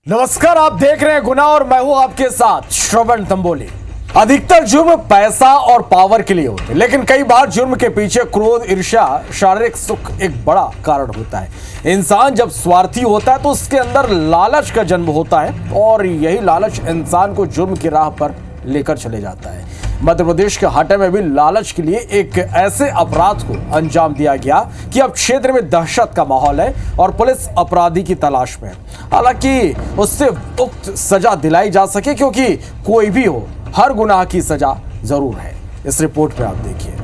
नमस्कार, आप देख रहे हैं गुना और मैं हूं आपके साथ श्रवण तंबोली। अधिकतर जुर्म पैसा और पावर के लिए होते हैं, लेकिन कई बार जुर्म के पीछे क्रोध, ईर्ष्या, शारीरिक सुख एक बड़ा कारण होता है। इंसान जब स्वार्थी होता है तो उसके अंदर लालच का जन्म होता है और यही लालच इंसान को जुर्म की राह पर लेकर चले जाता है। मध्य प्रदेश के हटा में भी लालच के लिए एक ऐसे अपराध को अंजाम दिया गया कि अब क्षेत्र में दहशत का माहौल है और पुलिस अपराधी की तलाश में है। हालांकि उससे उक्त सजा दिलाई जा सके, क्योंकि कोई भी हो, हर गुनाह की सजा जरूर है। इस रिपोर्ट में आप देखिए।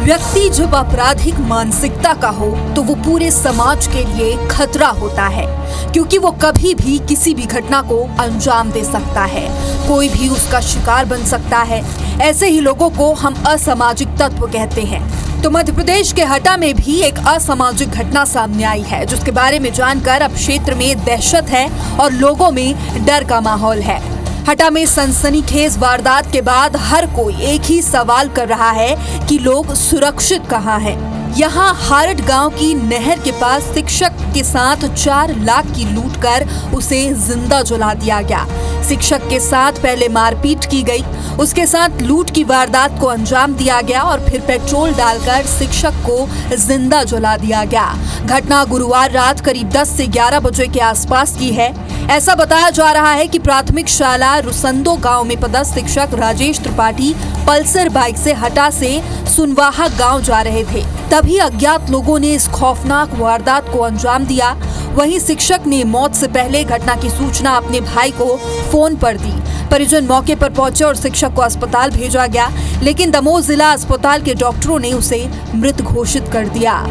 व्यक्ति जब आपराधिक मानसिकता का हो तो वो पूरे समाज के लिए खतरा होता है, क्योंकि वो कभी भी किसी भी घटना को अंजाम दे सकता है। कोई भी उसका शिकार बन सकता है। ऐसे ही लोगों को हम असामाजिक तत्व कहते हैं। तो मध्य प्रदेश के हटा में भी एक असामाजिक घटना सामने आई है, जिसके बारे में जानकर अब क्षेत्र में दहशत है और लोगों में डर का माहौल है। हटा में सनसनीखेज वारदात के बाद हर कोई एक ही सवाल कर रहा है कि लोग सुरक्षित कहाँ हैं। यहाँ हारट गांव की नहर के पास शिक्षक के साथ 4 लाख की लूट कर उसे जिंदा जला दिया गया। शिक्षक के साथ पहले मारपीट की गई, उसके साथ लूट की वारदात को अंजाम दिया गया और फिर पेट्रोल डालकर शिक्षक को जिंदा जला दिया गया। घटना गुरुवार रात करीब 10 से 11 बजे के आसपास की है। ऐसा बताया जा रहा है कि प्राथमिक शाला रुसंदो गांव में पदस्थ शिक्षक राजेश त्रिपाठी पल्सर बाइक से हटा से सुनवाहा गांव जा रहे थे, तभी अज्ञात लोगों ने इस खौफनाक वारदात को अंजाम दिया। वहीं शिक्षक ने मौत से पहले घटना की सूचना अपने भाई को फोन पर दी। परिजन मौके पर पहुंचे और शिक्षक को अस्पताल भेजा गया, लेकिन दमोह जिला अस्पताल के डॉक्टरों ने उसे मृत घोषित कर दिया।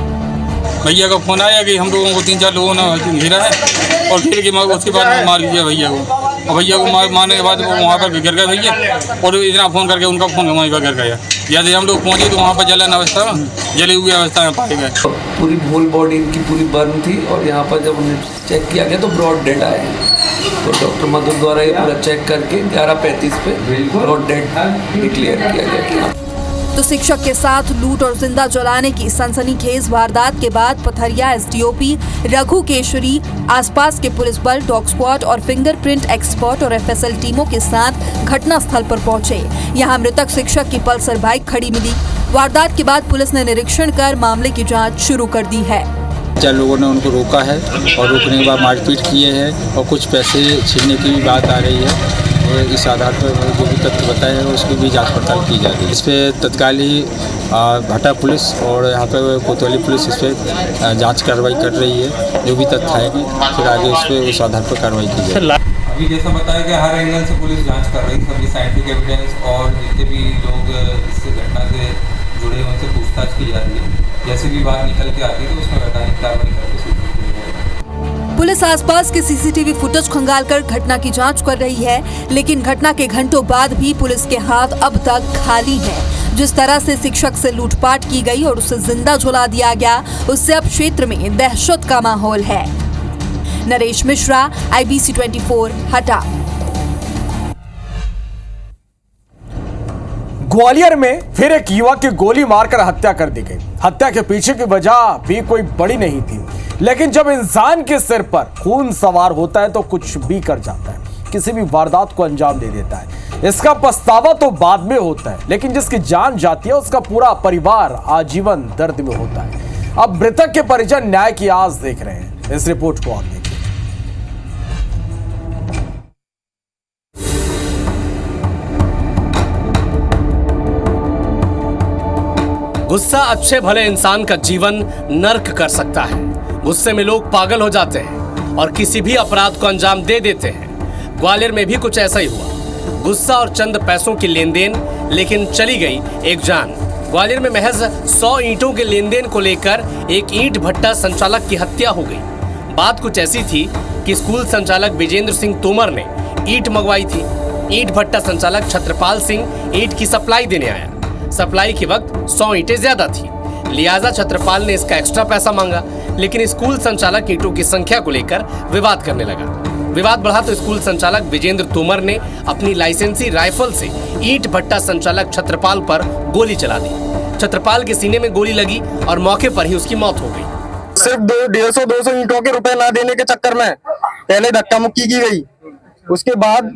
भैया का फोन आया कि हम लोगों को 3-4 लोगों ने घेरा है और फिर कि उसके बाद में मार लिया भैया को। और भैया को मारने के बाद वो वहाँ पर गिर गए भैया, और इतना फ़ोन करके उनका फ़ोन वहीं पर गिर गया। यदि हम लोग पहुँचे तो वहाँ पर जलन अवस्था में, जली हुई अवस्था में पाए गए। पूरी होल बॉडी इनकी पूरी बर्न थी और यहाँ पर जब उन्हें चेक किया गया तो ब्रॉड डेड आए। तो डॉक्टर मधुर द्वारा ये पूरा चेक करके 11:35 पे ब्रॉड डेड डिक्लेयर किया गया। तो शिक्षक के साथ लूट और जिंदा जलाने की सनसनीखेज वारदात के बाद पथरिया एसडीओपी रघु केशरी आसपास के पुलिस बल, डॉग स्क्वाड और फिंगरप्रिंट एक्सपर्ट और एफएसएल टीमों के साथ घटनास्थल पर पहुंचे। यहां मृतक शिक्षक की पल्सर बाइक खड़ी मिली। वारदात के बाद पुलिस ने निरीक्षण कर मामले की जाँच शुरू कर दी है। 4 लोगों ने उनको रोका है और रोकने के बाद मारपीट किए हैं और कुछ पैसे छीनने की भी बात आ रही है। इस आधार पर जो भी तथ्य बताए हैं उसकी भी जांच पड़ताल की जा रही है। इस पर तत्काल ही हटा पुलिस और यहाँ पर कोतवाली पुलिस इस पर जाँच कार्रवाई कर रही है। जो भी तथ्य आएंगे फिर आगे इस पर उस आधार पर कार्रवाई की जाएगी। अभी जैसा बताया गया, हर एंगल से पुलिस जांच कर रही है। सभी साइंटिफिक एविडेंस और जितने भी लोग इस घटना से जुड़े हैं उनसे पूछताछ की जा रही है। जैसे भी बात निकल के आती है तो उसमें वैधानिक कार्रवाई करके सूचित की जाएगी। पुलिस आसपास के सीसीटीवी फुटेज खंगालकर घटना की जांच कर रही है, लेकिन घटना के घंटों बाद भी पुलिस के हाथ अब तक खाली हैं। जिस तरह से शिक्षक से लूटपाट की गई और उसे जिंदा जला दिया गया, उससे अब क्षेत्र में दहशत का माहौल है। नरेश मिश्रा, IBC 24 हटा। ग्वालियर में फिर एक युवक की गोली मारकर हत्या कर दी गई। हत्या के पीछे की वजह भी कोई बड़ी नहीं थी, लेकिन जब इंसान के सिर पर खून सवार होता है तो कुछ भी कर जाता है, किसी भी वारदात को अंजाम दे देता है। इसका पछतावा तो बाद में होता है, लेकिन जिसकी जान जाती है उसका पूरा परिवार आजीवन दर्द में होता है। अब मृतक के परिजन न्याय की आस देख रहे हैं। इस रिपोर्ट को आप देखिए। गुस्सा अच्छे भले इंसान का जीवन नर्क कर सकता है। गुस्से में लोग पागल हो जाते हैं और किसी भी अपराध को अंजाम दे देते हैं। ग्वालियर में भी कुछ ऐसा ही हुआ। गुस्सा और चंद पैसों की लेन देन, लेकिन चली गई एक जान। ग्वालियर में महज 100 ईंटों के लेन देन को लेकर एक ईंट भट्टा संचालक की हत्या हो गई। बात कुछ ऐसी थी कि स्कूल संचालक विजेंद्र सिंह तोमर ने ईंट मंगवाई थी। ईंट भट्टा संचालक छत्रपाल सिंह ईंट की सप्लाई देने आया। सप्लाई के वक्त 100 ईंटें ज्यादा थी, लिहाजा छत्रपाल ने इसका एक्स्ट्रा पैसा मांगा, लेकिन स्कूल संचालक ईंटों की संख्या को लेकर विवाद करने लगा। विवाद बढ़ा तो स्कूल संचालक विजेंद्र तोमर ने अपनी लाइसेंसी राइफल से ईंट भट्टा संचालक छत्रपाल पर गोली चला दी। छत्रपाल के सीने में गोली लगी और मौके पर ही उसकी मौत हो गई। सिर्फ 150-200 ईंटों के रुपए ना देने के चक्कर में पहले धक्का मुक्की की गई। उसके बाद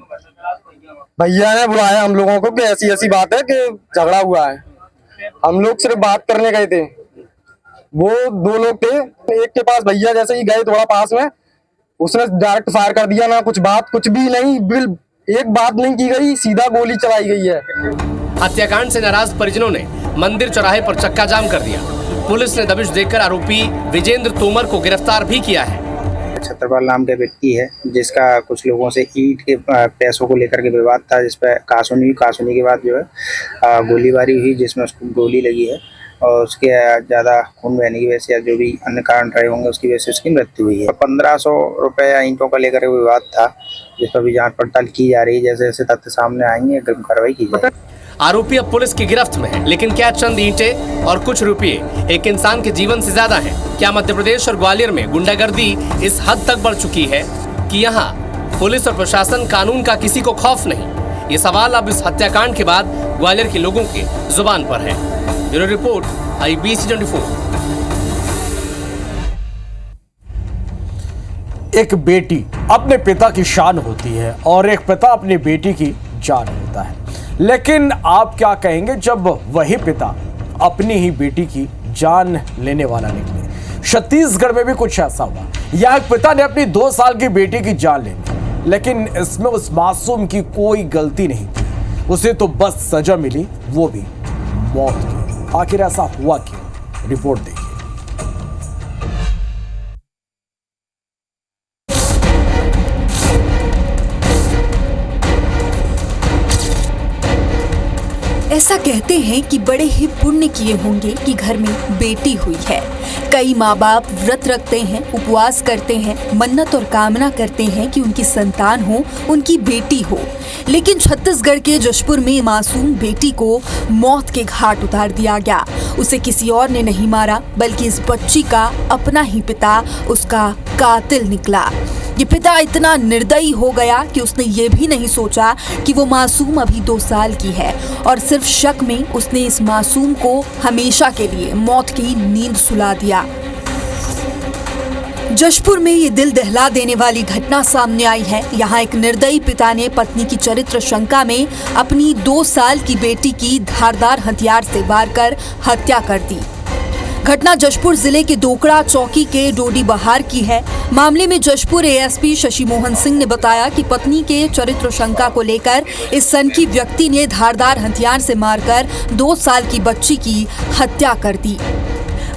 भैया ने बुलाया हम लोगों को कि ऐसी ऐसी बात है कि झगड़ा हुआ है। हम लोग सिर्फ बात करने गए थे। वो 2 लोग थे, एक के पास भैया जैसे ही गए थोड़ा पास में, उसने डायरेक्ट फायर कर दिया। ना कुछ बात, कुछ भी नहीं, एक बात नहीं की गई, सीधा गोली चलाई गई है। हत्याकांड से नाराज परिजनों ने मंदिर चौराहे पर चक्का जाम कर दिया। पुलिस ने दबिश देकर आरोपी विजेंद्र तोमर को गिरफ्तार भी किया है। छत्रपाल नाम का व्यक्ति है जिसका कुछ लोगों से ईंट के पैसों को लेकर के विवाद था, जिस पर कासुनी के बाद जो है गोलीबारी हुई, जिसमें उसको गोली लगी है और उसके ज़्यादा खून बहने की वजह से या जो भी अन्य कारण रहे होंगे उसकी वजह से उसकी मृत्यु हुई है। 1500 रुपये ईंटों का लेकर विवाद था, जिस पर भी जांच पड़ताल की जा रही है। जैसे जैसे तथ्य सामने आएंगे अग्रिम कार्रवाई की जाएगी। आरोपी अब पुलिस की गिरफ्त में है, लेकिन क्या चंद ईंटें और कुछ रुपये एक इंसान के जीवन से ज्यादा हैं? क्या मध्य प्रदेश और ग्वालियर में गुंडागर्दी इस हद तक बढ़ चुकी है कि यहाँ पुलिस और प्रशासन कानून का किसी को खौफ नहीं? ये सवाल अब इस हत्याकांड के बाद ग्वालियर के लोगों के जुबान पर है। Bureau report, IBC 24। एक बेटी अपने पिता की शान होती है और एक पिता अपनी बेटी की जान होता है, लेकिन आप क्या कहेंगे जब वही पिता अपनी ही बेटी की जान लेने वाला निकले? छत्तीसगढ़ में भी कुछ ऐसा हुआ। यहाँ एक पिता ने अपनी 2 साल की बेटी की जान ले ली, लेकिन इसमें उस मासूम की कोई गलती नहीं थी। उसे तो बस सजा मिली, वो भी मौत की। आखिर ऐसा हुआ क्यों? रिपोर्ट देखिए। ऐसा कहते हैं कि बड़े ही पुण्य किए होंगे कि घर में बेटी हुई है। कई माँ बाप व्रत रखते हैं, उपवास करते हैं, मन्नत और कामना करते हैं कि उनकी संतान हो, उनकी बेटी हो। लेकिन छत्तीसगढ़ के जशपुर में मासूम बेटी को मौत के घाट उतार दिया गया। उसे किसी और ने नहीं मारा, बल्कि इस बच्ची का अपना ही पिता उसका कातिल निकला। ये पिता इतना निर्दयी हो गया कि उसने ये भी नहीं सोचा कि वो मासूम अभी 2 साल की है, और सिर्फ शक में उसने इस मासूम को हमेशा के लिए मौत की नींद सुला दिया। जशपुर में ये दिल दहला देने वाली घटना सामने आई है। यहाँ एक निर्दयी पिता ने पत्नी की चरित्र शंका में अपनी 2 साल की बेटी की धारदार हथियार से वार कर हत्या कर दी। घटना जशपुर जिले के दोकड़ा चौकी के डोडी बहार की है। मामले में जशपुर ASP शशि मोहन सिंह ने बताया कि पत्नी के चरित्र शंका को लेकर इस सनकी व्यक्ति ने धारदार हथियार से मारकर 2 साल की बच्ची की हत्या कर दी।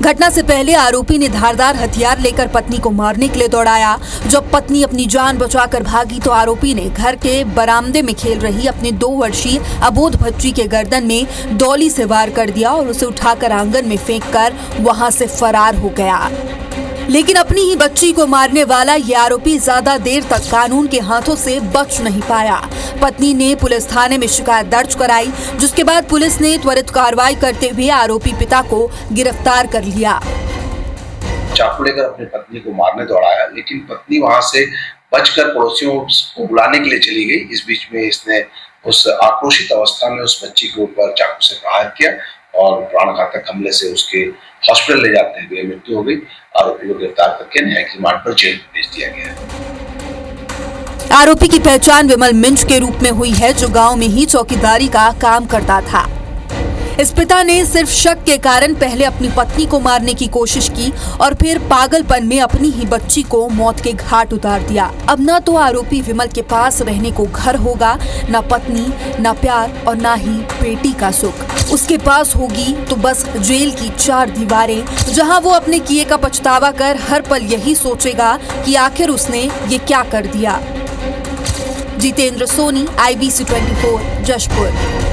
घटना से पहले आरोपी ने धारदार हथियार लेकर पत्नी को मारने के लिए दौड़ाया। जब पत्नी अपनी जान बचाकर भागी तो आरोपी ने घर के बरामदे में खेल रही अपने 2 वर्षीय अबोध बच्ची के गर्दन में डॉली से वार कर दिया और उसे उठाकर आंगन में फेंककर वहां से फरार हो गया। लेकिन अपनी ही बच्ची को मारने वाला ये आरोपी ज्यादा देर तक कानून के हाथों से बच नहीं पाया। पत्नी ने पुलिस थाने में शिकायत दर्ज कराई, जिसके बाद पुलिस ने त्वरित कार्रवाई करते हुए आरोपी पिता को गिरफ्तार कर लिया। चाकू लेकर अपनी पत्नी को मारने दौड़ाया, लेकिन पत्नी वहां से बचकर पड़ोसियों को बुलाने के लिए चली गई। इस बीच में इसने उस आक्रोशित अवस्था में उस बच्ची के ऊपर चाकू से प्रहार किया और प्राणघातक हमले से उसके हॉस्पिटल ले जाते हुए मृत्यु हो गई। आरोपी को गिरफ्तार करके न्यायिक रिमांड पर जेल भेज दिया गया है। आरोपी की पहचान विमल मिंज के रूप में हुई है, जो गांव में ही चौकीदारी का काम करता था। इस पिता ने सिर्फ शक के कारण पहले अपनी पत्नी को मारने की कोशिश की और फिर पागलपन में अपनी ही बच्ची को मौत के घाट उतार दिया। अब न तो आरोपी विमल के पास रहने को घर होगा, न पत्नी, न प्यार और न ही बेटी का सुख। उसके पास होगी तो बस जेल की 4 दीवारें, जहां वो अपने किए का पछतावा कर हर पल यही सोचेगा कि आखिर उसने ये क्या कर दिया। जितेंद्र सोनी, IBC 24, जशपुर।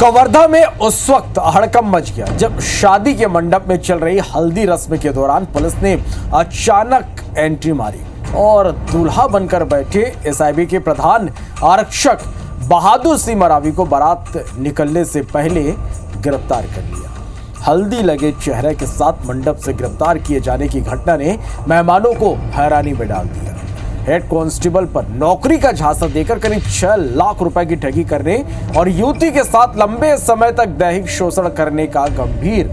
कवर्धा में उस वक्त हड़कंप मच गया जब शादी के मंडप में चल रही हल्दी रस्म के दौरान पुलिस ने अचानक एंट्री मारी और दूल्हा बनकर बैठे SIB के प्रधान आरक्षक बहादुर सिंह मरावी को बारात निकलने से पहले गिरफ्तार कर लिया। हल्दी लगे चेहरे के साथ मंडप से गिरफ्तार किए जाने की घटना ने मेहमानों को हैरानी में डाल दिया। हेड कांस्टेबल पर नौकरी का झांसा देकर करीब 6 लाख रुपए की ठगी करने और युवती के साथ लंबे समय तक दैहिक शोषण करने का गंभीर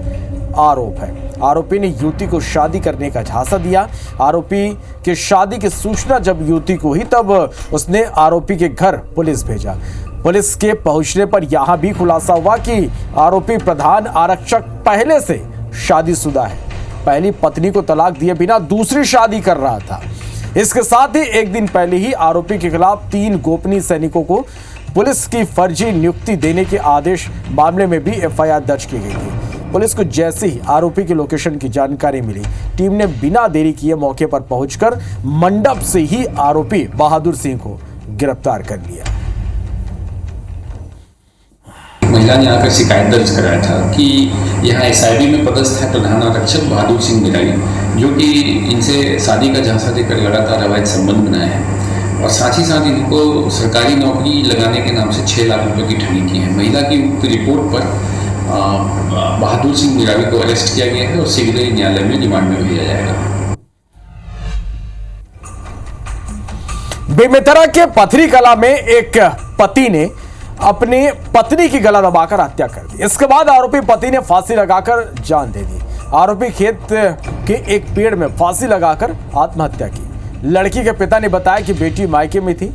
आरोप है। आरोपी ने युवती को शादी करने का झांसा दिया। आरोपी के शादी की सूचना जब युवती को हुई तब उसने आरोपी के घर पुलिस भेजा। पुलिस के पहुंचने पर यहां भी खुलासा हुआ कि आरोपी प्रधान आरक्षक पहले से शादीशुदा है। पहली पत्नी को तलाक दिए बिना दूसरी शादी कर रहा था। इसके साथ ही एक दिन पहले ही आरोपी के खिलाफ 3 गोपनीय सैनिकों को पुलिस की फर्जी नियुक्ति देने के आदेश मामले में भी एफआईआर दर्ज की गई थी। पुलिस को जैसे ही आरोपी के लोकेशन की जानकारी मिली, टीम ने बिना देरी किए मौके पर पहुंचकर मंडप से ही आरोपी बहादुर सिंह को गिरफ्तार कर लिया। महिला ने आकर शिकायत दर्ज कराया था कि यहाँ एसआईबी में पदस्थ है प्रधान आरक्षक बहादुर सिंह मिराई, जो कि इनसे शादी का झांसा देकर लगातार अवैध संबंध बनाए हैं और साथ ही साथ इनको सरकारी नौकरी लगाने के नाम से 6 लाख रुपए की ठगी की है। महिला की उक्त रिपोर्ट पर बहादुर सिंह मिराई को अरेस्ट किया गया है और शीघ्र ही न्यायालय में रिमांड में भेजा जाएगा। बेमेतरा के पथरी कला में एक पति ने अपनी पत्नी की गला दबाकर हत्या कर दी। इसके बाद आरोपी पति ने फांसी लगाकर जान दे दी। आरोपी खेत के एक पेड़ में फांसी लगाकर आत्महत्या की। लड़की के पिता ने बताया कि बेटी मायके में थी,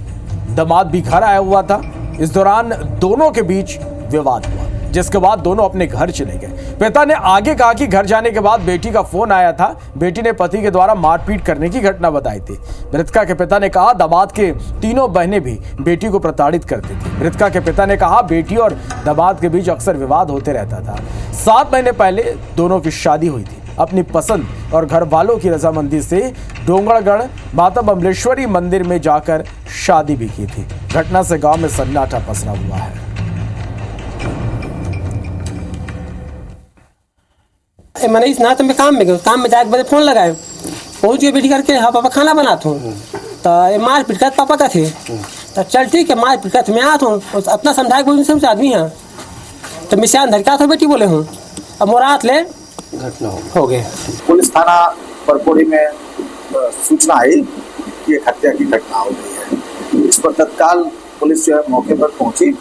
दामाद भी घर आया हुआ था। इस दौरान दोनों के बीच विवाद हुआ, जिसके बाद दोनों अपने घर चले गए। पिता ने आगे कहा कि घर जाने के बाद बेटी का फोन आया था। बेटी ने पति के द्वारा मारपीट करने की घटना बताई थी। मृतका के पिता ने कहा दामाद के तीनों बहनें भी बेटी को प्रताड़ित करती थी। मृतका के पिता ने कहा बेटी और दामाद के बीच अक्सर विवाद होते रहता था। 7 महीने पहले दोनों की शादी हुई थी। अपनी पसंद और घर वालों की रजामंदी से डोंगरगढ़ माता बमलेश्वरी मंदिर में जाकर शादी भी की थी। घटना से गांव में सन्नाटा पसरा हुआ है। मैंने इस नाते में काम में गए, काम में जाके बजे फोन लगाए, पहुँच गए बेटी करके, हाँ पापा खाना बनाता हूँ। तो ये मार पीट कर पापा का थे, तो चल ठीक है मार पीट कर मैं आता हूँ। अपना समझाए बोल समझ आदमी है तो मैं सियान धर के आता हूँ बेटी बोले हूँ। अब मोरात ले घटना हो गए। पुलिस थाना परपोड़ी में सूचना आई कि एक हत्या की घटना हो गई है। इस पर तत्काल पुलिस जो है मौके पर पहुंची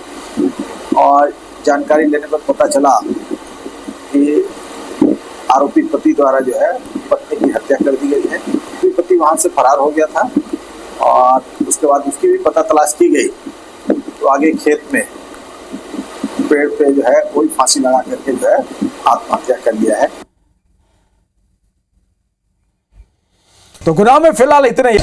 और जानकारी लेने पर पता चला कि आरोपी पति द्वारा जो है पत्नी की हत्या कर दी गई है। पति वहां से फरार हो गया था और उसके बाद उसकी भी पता तलाश की गई तो आगे खेत में पेड़ पे जो है कोई फांसी लगा करके जो है आत्महत्या कर लिया है। तो गुनाह में फिलहाल इतना ही।